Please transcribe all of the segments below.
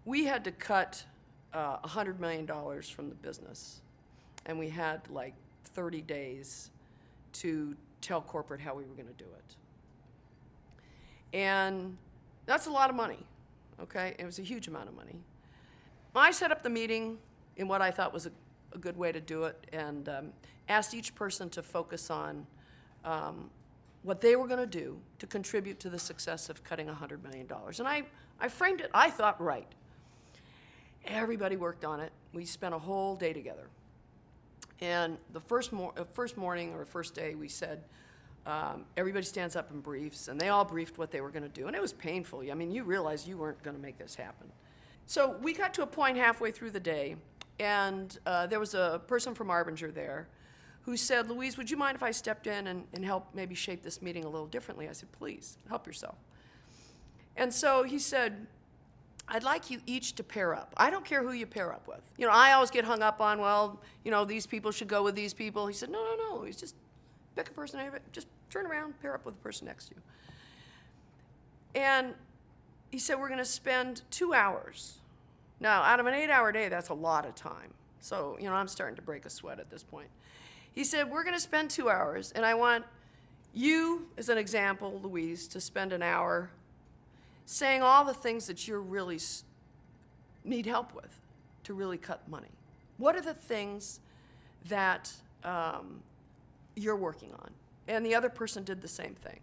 we had to cut $100 million from the business, and we had like 30 days to tell corporate how we were going to do it. And that's a lot of money, okay? It was a huge amount of money. I set up the meeting in what I thought was a good way to do it, and asked each person to focus on what they were going to do to contribute to the success of cutting $100 million. And I framed it, I thought, right. Everybody worked on it. We spent a whole day together. And the first morning or first day, we said, everybody stands up and briefs, and they all briefed what they were going to do. And it was painful. I mean, you realized you weren't going to make this happen. So we got to a point halfway through the day, and there was a person from Arbinger there who said, Louise, would you mind if I stepped in and helped maybe shape this meeting a little differently? I said, please, help yourself. And so he said, I'd like you each to pair up. I don't care who you pair up with. You know, I always get hung up on, well, you know, these people should go with these people. He said, no, no, no. He's just pick a person, just turn around, pair up with the person next to you. And he said, we're going to spend 2 hours. Now, out of an 8-hour day, that's a lot of time. So, you know, I'm starting to break a sweat at this point. He said, we're going to spend 2 hours, and I want you, as an example, Louise, to spend an hour saying all the things that you really need help with to really cut money. What are the things that you're working on? And the other person did the same thing.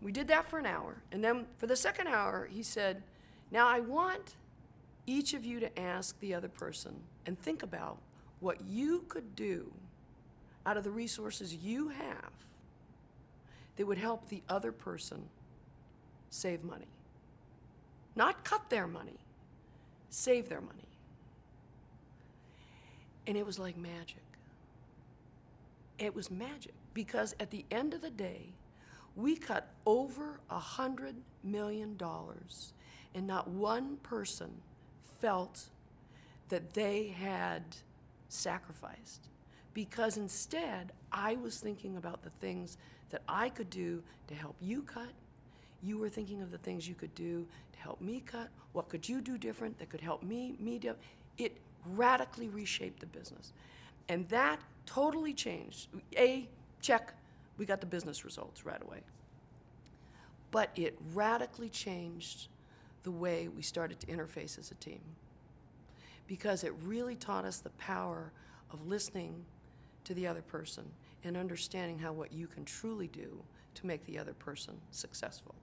We did that for an hour, and then for the second hour, he said, now I want each of you to ask the other person and think about what you could do out of the resources you have that would help the other person save money. Not cut their money, save their money. And it was like magic. It was magic, because at the end of the day, we cut over $100 million, and not one person felt that they had sacrificed, because instead I was thinking about the things that I could do to help you cut. You were thinking of the things you could do to help me cut. What could you do different that could help me do? It radically reshaped the business. And that totally changed. Check, we got the business results right away. But it radically changed the way we started to interface as a team, because it really taught us the power of listening to the other person and understanding how what you can truly do to make the other person successful.